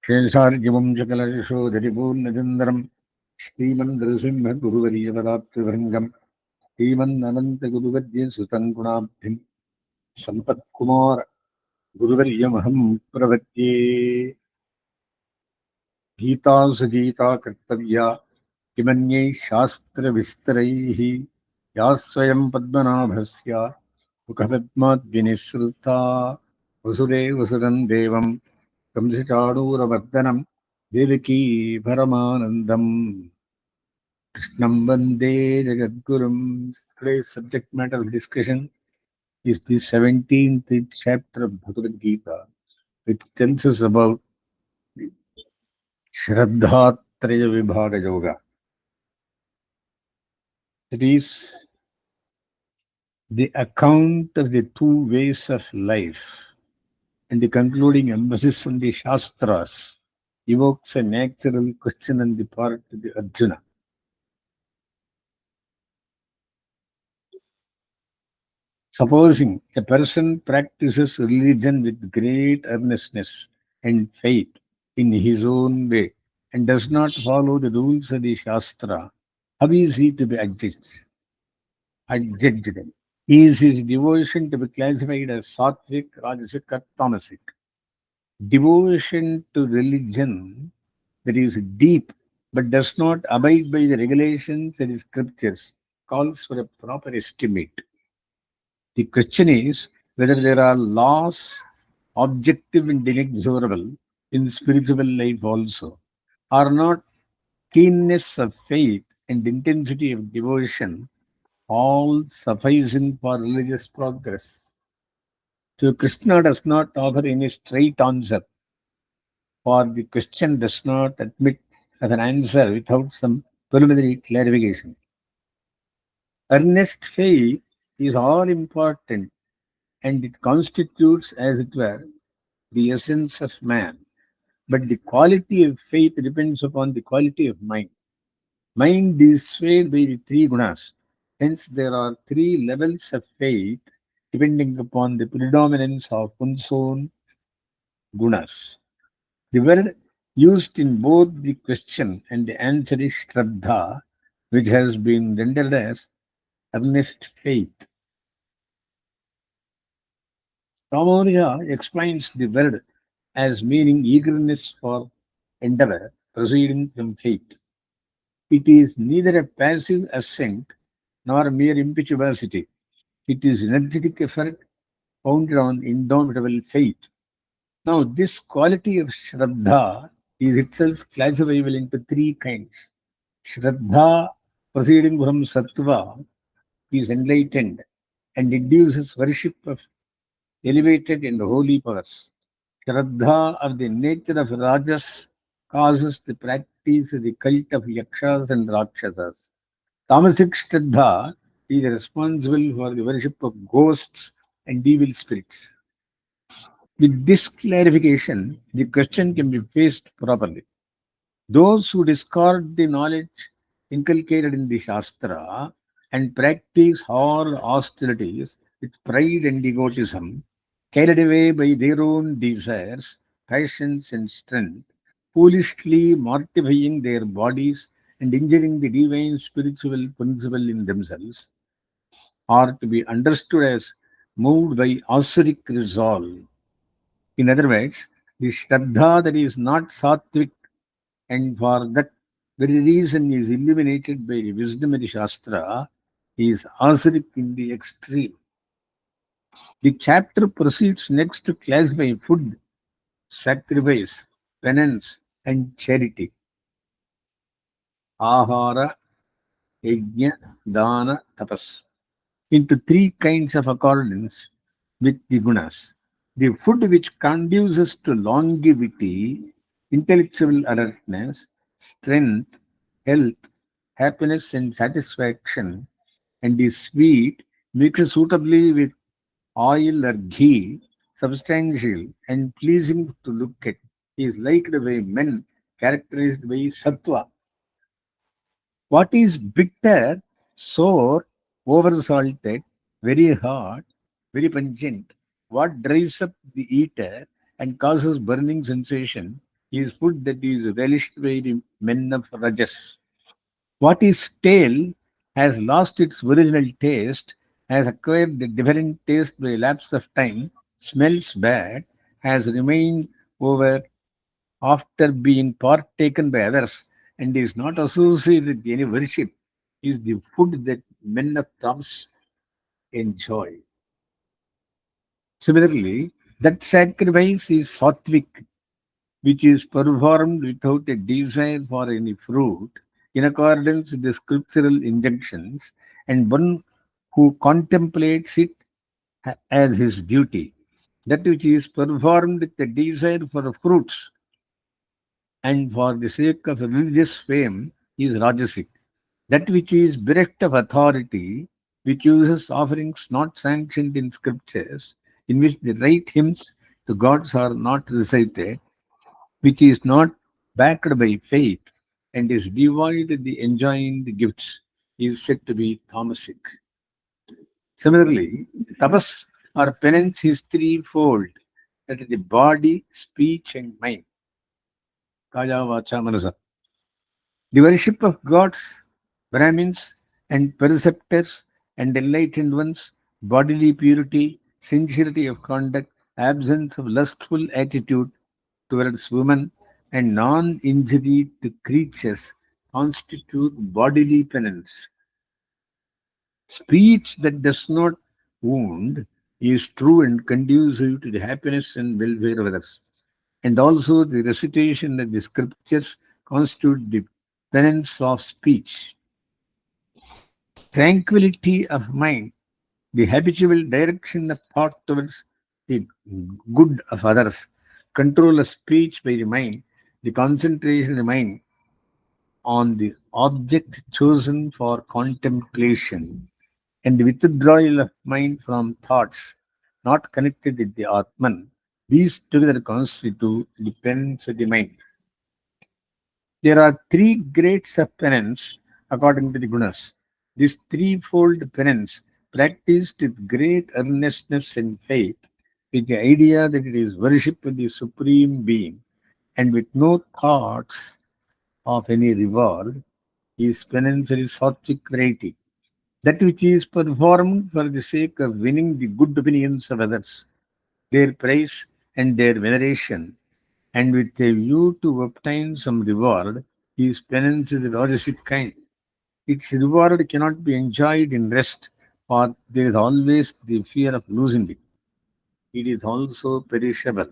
शेषार्यवंशकलशोधरिपूर्णचन्द्रम् श्रीमन्नृसिंहगुरुवर्यपदाब्जभृङ्गम् श्रीमन्ननन्तगुरुवर्यसुतम् गुणाब्धिम् सम्पत्कुमार गुरुवर्यमहम् प्रपद्ये। गीतासु गीता कर्तव्या किमन्यैः शास्त्रविस्तरैः या स्वयं पद्मनाभस्य मुखपद्माद्विनिःसृता वसुदेवसुतं देवं कंसचाणूरमर्दनं देवकी परमानन्दम् कृष्णं वन्दे जगद्गुरुम्. Today's subject matter of discussion is the 17th chapter of Bhagavad Gita, which tells us about the Sraddhātraya-Vibhāga yoga. It is the account of the two ways of life, and the concluding emphasis on the Shastras evokes a natural question on the part of the Arjuna. Supposing a person practices religion with great earnestness and faith in his own way and does not follow the rules of the Shastra, how is he to be adjudged? Is his devotion to be classified as sattvic, rajasic, or tamasic? Devotion to religion that is deep but does not abide by the regulations and the scriptures calls for a proper estimate. The question is whether there are laws, objective and inexorable, in spiritual life also. Are not keenness of faith and intensity of devotion all sufficing for religious progress? So Krishna does not offer any straight answer, for the question does not admit of an answer without some preliminary clarification. Earnest faith is all important, and it constitutes, as it were, the essence of man. But the quality of faith depends upon the quality of mind. Mind is swayed by the three gunas. Hence, there are three levels of faith depending upon the predominance of one's own gunas. The word used in both the question and the answer is Shraddha, which has been rendered as earnest faith. Ramarya explains the word as meaning eagerness for endeavor proceeding from faith. It is neither a passive assent nor mere impetuosity. It is energetic effort founded on indomitable faith. Now, this quality of Shraddha is itself classifiable into three kinds. Shraddha, proceeding from Sattva, is enlightened and induces worship of elevated and holy powers. Shraddha of the nature of Rajas causes the practice of the cult of Yakshas and Rakshasas. Tamasic Shraddha is responsible for the worship of ghosts and evil spirits. With this clarification, the question can be faced properly. Those who discard the knowledge inculcated in the Shastra and practice hard austerities with pride and egotism, carried away by their own desires, passions, and strength, foolishly mortifying their bodies and injuring the divine spiritual principle in themselves, are to be understood as moved by asuric resolve. In other words, the Shraddha that is not sattvic and for that very reason is illuminated by the wisdom of the Shastra is asuric in the extreme. The chapter proceeds next to classify food, sacrifice, penance, and charity. Ahara, yajna, dana, tapas. Into three kinds of accordance with the gunas. The food which conduces to longevity, intellectual alertness, strength, health, happiness, and satisfaction, and is sweet, mixed suitably with oil or ghee, substantial and pleasing to look at, is liked by men characterized by sattva. What is bitter, sour, oversalted, very hot, very pungent? What dries up the eater and causes burning sensation is food that is relished by the men of Rajas. What is stale has lost its original taste, has acquired a different taste by lapse of time, smells bad, has remained over after being partaken by others, and is not associated with any worship, is the food that men of Tamas enjoy. Similarly, that sacrifice is sattvic, which is performed without a desire for any fruit, in accordance with the scriptural injunctions, and one who contemplates it as his duty. That which is performed with the desire for fruits and for the sake of religious fame is rajasic. That which is bereft of authority, which uses offerings not sanctioned in scriptures, in which the right hymns to gods are not recited, which is not backed by faith, and is devoid of the enjoying the gifts, is said to be tamasic. Similarly, tapas or penance is threefold, that is the body, speech, and mind. Kaya, vacha, manasa. The worship of gods, Brahmins, and preceptors and enlightened ones, bodily purity, sincerity of conduct, absence of lustful attitude towards women, and non injury to creatures constitute bodily penance. Speech that does not wound is true and conducive to the happiness and welfare of others. And also the recitation of the scriptures constitute the penance of speech. Tranquility of mind, the habitual direction of thought towards the good of others, control of speech by the mind, the concentration of the mind on the object chosen for contemplation, and the withdrawal of mind from thoughts not connected with the Atman, these together constitute the penance of the mind. There are three grades of penance according to the Gunas. This threefold penance, practiced with great earnestness and faith, with the idea that it is worship of the Supreme Being, and with no thoughts of any reward, is penance of sattvic variety. That which is performed for the sake of winning the good opinions of others, their praise and their veneration, and with a view to obtain some reward, is penance of the rajasic kind. Its reward cannot be enjoyed in rest, for there is always the fear of losing it. It is also perishable.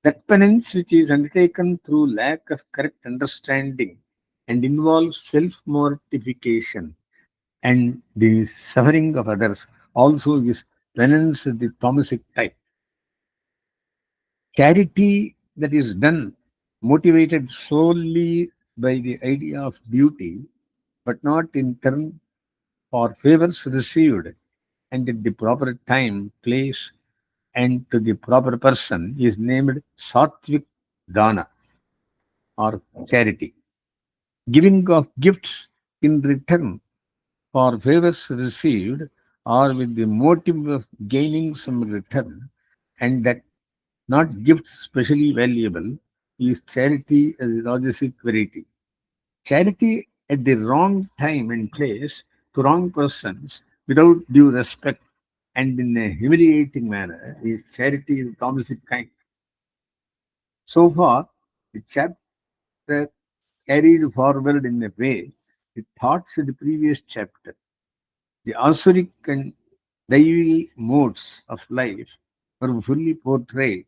That penance which is undertaken through lack of correct understanding and involves self mortification and the suffering of others also is penance of the Thomasic type. Charity that is done motivated solely by the idea of duty, but not in turn for favors received and at the proper time, place, and to the proper person is named Sattvic Dana or charity. Giving of gifts in return for favors received or with the motive of gaining some return, and that not gifts specially valuable, is charity as a logistic variety. Charity at the wrong time and place to wrong persons without due respect and in a humiliating manner is charity of the opposite kind. So far, the chapter carried forward in a way the thoughts of the previous chapter. The Asuric and Daivi modes of life were fully portrayed,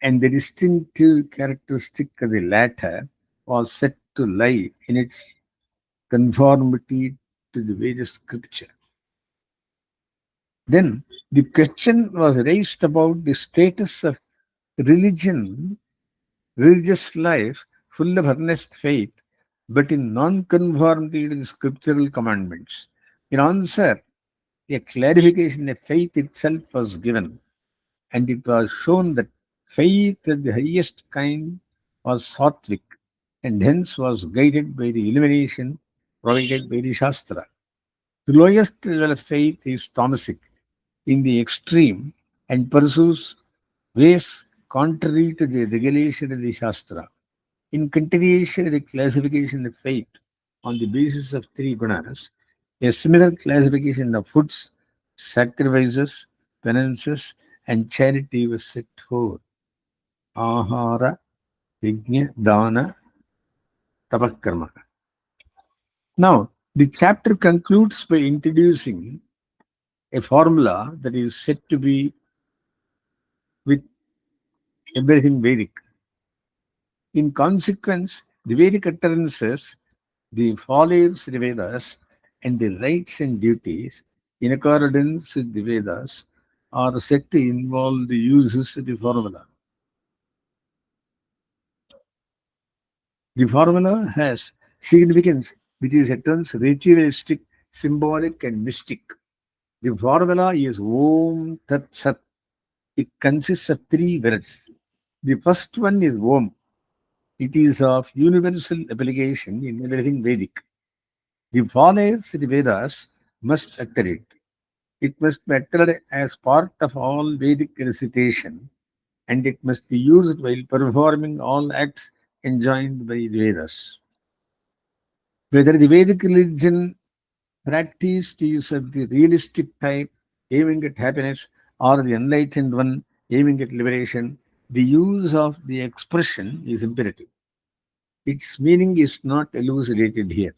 and the distinctive characteristic of the latter was set to lie in its conformity to the Vedic scripture. Then the question was raised about the status of religion, religious life, full of earnest faith, but in non-conformity to the scriptural commandments. In answer, a clarification of faith itself was given, and it was shown that faith of the highest kind was sattvic, and hence was guided by the illumination provided by the Shastra. The lowest level of faith is tamasic in the extreme and pursues ways contrary to the regulation of the Shastra. In continuation of the classification of faith on the basis of three gunas, a similar classification of foods, sacrifices, penances, and charity was set forth. Ahara, Yajna, Dana, Tapakarma. Now, the chapter concludes by introducing a formula that is said to be with everything Vedic. In consequence, the Vedic utterances, the followers of the Vedas, and the rights and duties in accordance with the Vedas are said to involve the uses of the formula. The formula has significance which is at once ritualistic, symbolic, and mystic. The formula is Om Tat Sat. It consists of three words. The first one is Om. It is of universal application in everything Vedic. The followers of the Vedas must utter it. It must be uttered as part of all Vedic recitation, and it must be used while performing all acts enjoined by the Vedas. Whether the Vedic religion practiced is of the realistic type, aiming at happiness, or the enlightened one, aiming at liberation, the use of the expression is imperative. Its meaning is not elucidated here.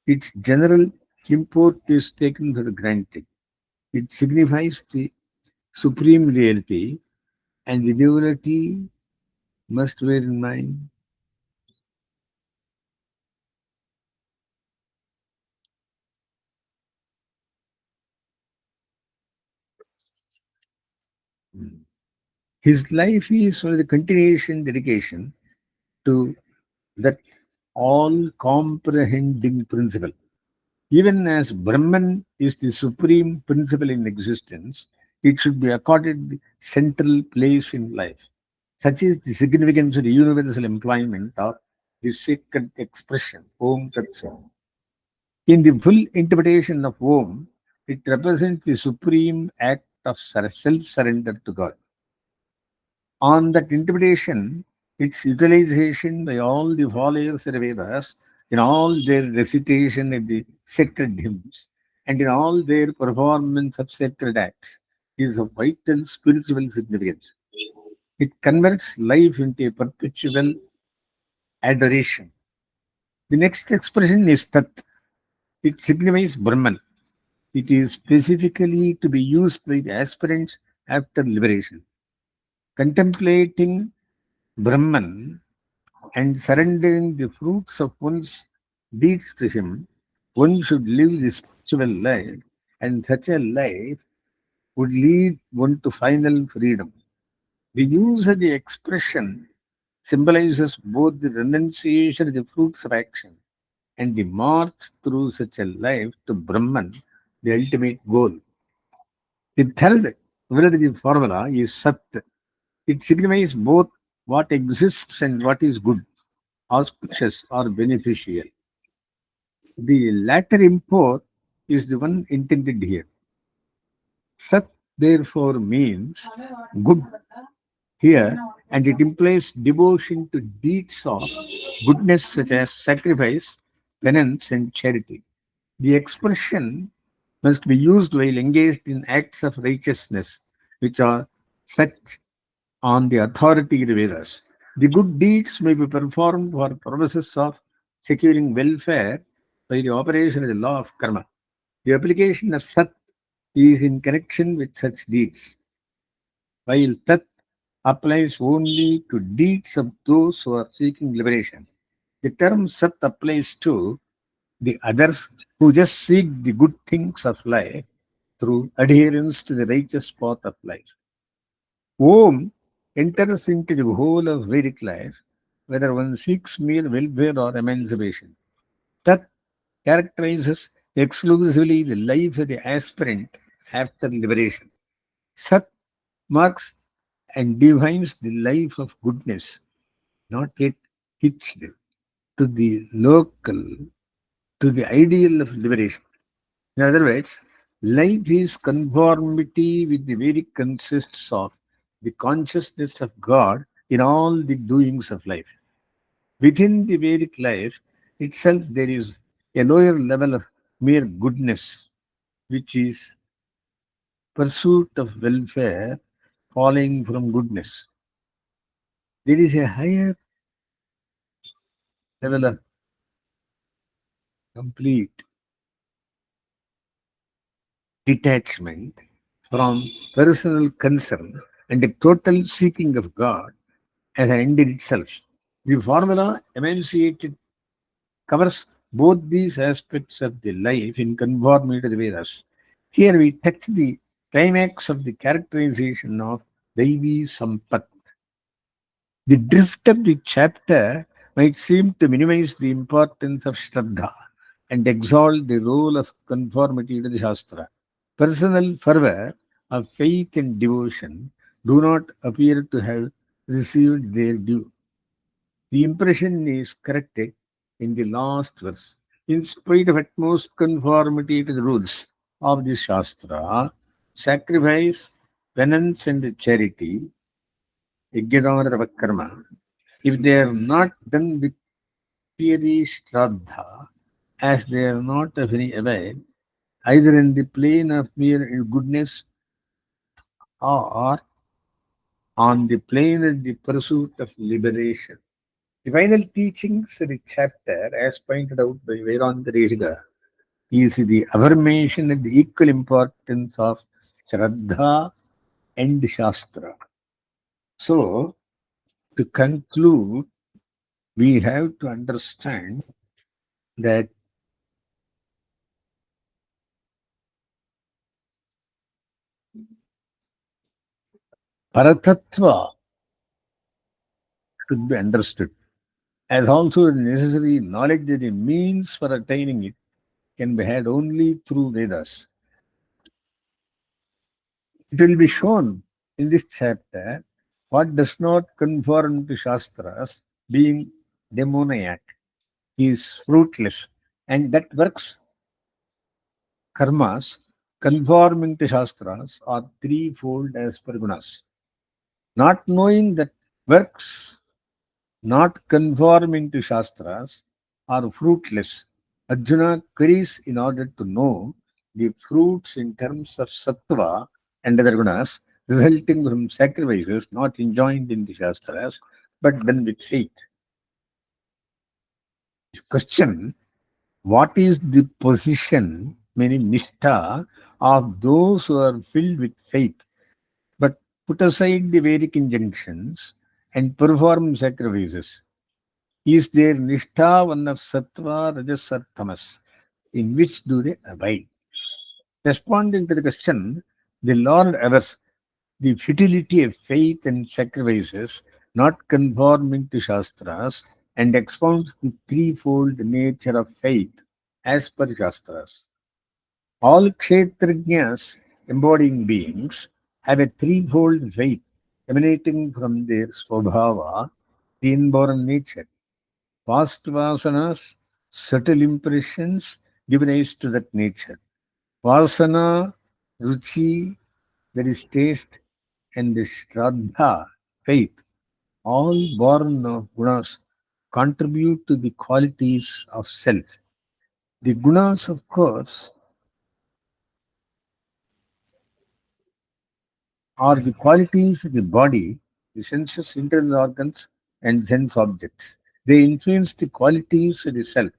Its general import is taken for granted. It signifies the supreme reality, and the duality must bear in mind. His life is one of the continuation dedication to that all comprehending principle. Even as Brahman is the supreme principle in existence, it should be accorded the central place in life. Such is the significance of the universal employment of the sacred expression, Om Tat Sat. In the full interpretation of Om, it represents the supreme act of self surrender to God. On that interpretation, its utilization by all the followers of the Vedas in all their recitation of the sacred hymns and in all their performance of sacred acts is of vital spiritual significance. It converts life into a perpetual adoration. The next expression is Tat. It signifies Brahman. It is specifically to be used by the aspirants after liberation. Contemplating Brahman and surrendering the fruits of one's deeds to him, one should live the spiritual life, and such a life would lead one to final freedom. The use of the expression symbolizes both the renunciation of the fruits of action and the march through such a life to Brahman, the ultimate goal. The third word of the formula is Sat. It signifies both what exists and what is good, auspicious or beneficial. The latter import is the one intended here. Sat therefore means good here, and it implies devotion to deeds of goodness such as sacrifice, penance, and charity. The expression must be used while engaged in acts of righteousness, which are set on the authority of the Vedas. The good deeds may be performed for purposes of securing welfare by the operation of the law of karma. The application of Sat is in connection with such deeds, while Tat applies only to deeds of those who are seeking liberation. The term Sat applies to the others who just seek the good things of life through adherence to the righteous path of life. Om enters into the whole of Vedic life, whether one seeks mere welfare or emancipation. Tat characterizes exclusively the life of the aspirant after liberation. Sat marks and defines the life of goodness, not yet hitched to the local, to the ideal of liberation. In other words, life is conformity with the Vedic consists of the consciousness of God in all the doings of life. Within the Vedic life itself, there is a lower level of mere goodness, which is pursuit of welfare falling from goodness. There is a higher level of complete detachment from personal concern and a total seeking of God as an end in itself. The formula enunciated covers both these aspects of the life in conformity to the Vedas. Here we touch the climax of the characterization of Devi Sampat. The drift of the chapter might seem to minimize the importance of Shraddha and exalt the role of conformity to the Shastra. Personal fervor of faith and devotion do not appear to have received their due. The impression is corrected in the last verse. In spite of utmost conformity to the rules of the Shastra, sacrifice, penance, and charity, Yajnadana karma, if they are not done with fiery Shraddha, as they are not of any avail, either in the plane of mere goodness or on the plane of the pursuit of liberation. The final teachings of the chapter, as pointed out by Vedanta Rishika, is the affirmation of the equal importance of Shraddha and Shastra. So, to conclude, we have to understand that Paratattva should be understood, as also the necessary knowledge that the means for attaining it can be had only through Vedas. It will be shown in this chapter what does not conform to Shastras, being demoniac, is fruitless, and that works, karmas, conforming to Shastras, are threefold as per gunas. Not knowing that works not conforming to Shastras are fruitless, Arjuna queries in order to know the fruits in terms of sattva and other gunas resulting from sacrifices not enjoined in the Shastras but done with faith. Question: what is the position, meaning nishtha, of those who are filled with faith but put aside the Vedic injunctions and perform sacrifices? Is their nishtha one of sattva, rajas, or tamas? In which do they abide? Responding to the question, the Lord avers the futility of faith and sacrifices not conforming to Shastras and expounds the threefold nature of faith as per Shastras. All Kshetrajnas, embodying beings, have a threefold faith emanating from their Swabhava, the inborn nature. Past vasanas, subtle impressions give rise to that nature. Vasana, ruchi, that is taste, and the shraddha, faith, all born of gunas, contribute to the qualities of self. The gunas, of course, are the qualities of the body, the senses, internal organs, and sense objects. They influence the qualities of the self.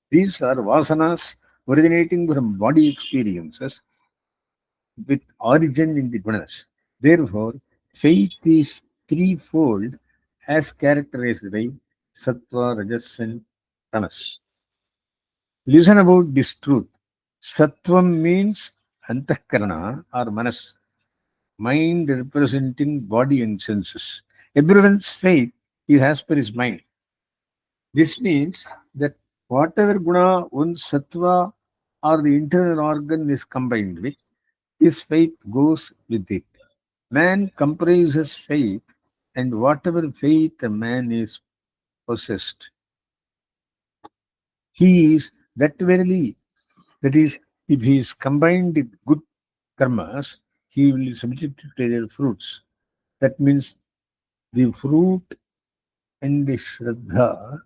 These are vasanas originating from body experiences with origin in the gunas. Therefore, faith is threefold as characterized by sattva, rajas, and tamas. Listen about this truth. Sattvam means antahkarana or manas, mind representing body and senses. Everyone's faith is as per his mind. This means that whatever guna one's sattva or the internal organ is combined with, his faith goes with it. Man comprises faith, and whatever faith a man is possessed, he is that verily. That is, if he is combined with good karmas, he will be subject to their fruits. That means the fruit and the Shraddha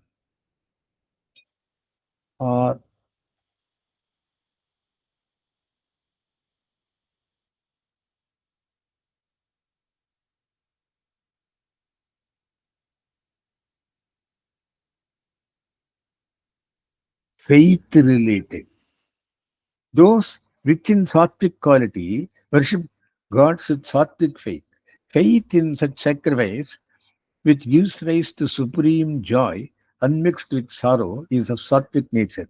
are faith related. Those rich in sattvic quality worship gods with sattvic faith. Faith in such sacrifice, which gives rise to supreme joy unmixed with sorrow, is of sattvic nature.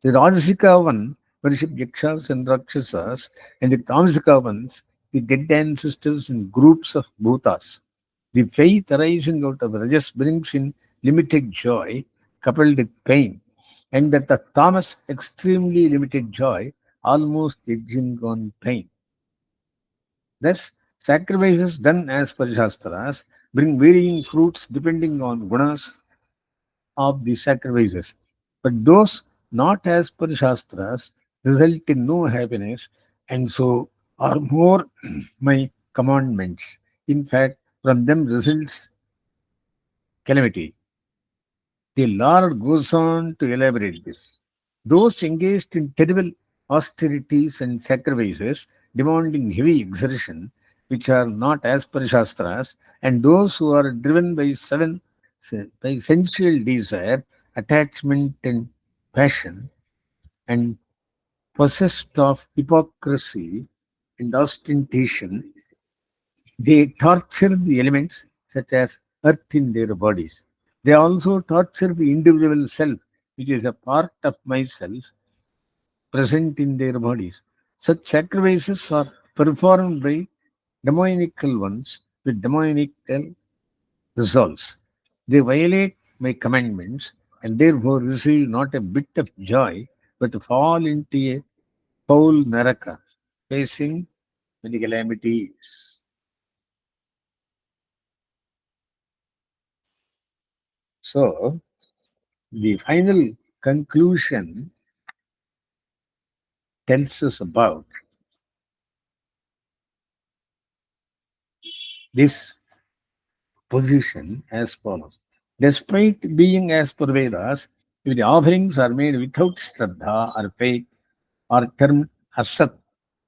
The Rajasika one worship yakshas and rakshasas, and the Tamasika ones, the dead ancestors and groups of bhutas. The faith arising out of Rajas brings in limited joy coupled with pain, and that the Tamas extremely limited joy, almost edging on pain. Thus, sacrifices done as per Shastras bring varying fruits depending on gunas of the sacrifices. But those not as per Shastras result in no happiness, and so are more my commandments. In fact, from them results calamity. The Lord goes on to elaborate this. Those engaged in terrible austerities and sacrifices, demanding heavy exertion, which are not as per Shastras, and those who are driven by by sensual desire, attachment, and passion, and possessed of hypocrisy and ostentation, they torture the elements such as earth in their bodies. They also torture the individual self, which is a part of myself present in their bodies. Such sacrifices are performed by demoniacal ones with demoniacal results. They violate my commandments and therefore receive not a bit of joy, but fall into a foul naraka, facing many calamities. So, the final conclusion tells us about this position as follows. Despite being as per Vedas, if the offerings are made without Shraddha or faith, are termed asat,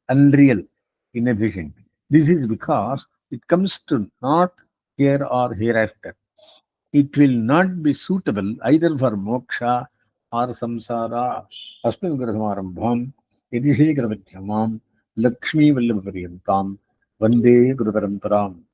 unreal, inefficient. This is because it comes to not here or hereafter. It will not be suitable either for moksha or samsara. Asmin Gurusmarambham, Yadishekaravathyamam, Lakshmi Vallabhaparyantam, Vande Guru Paramparam.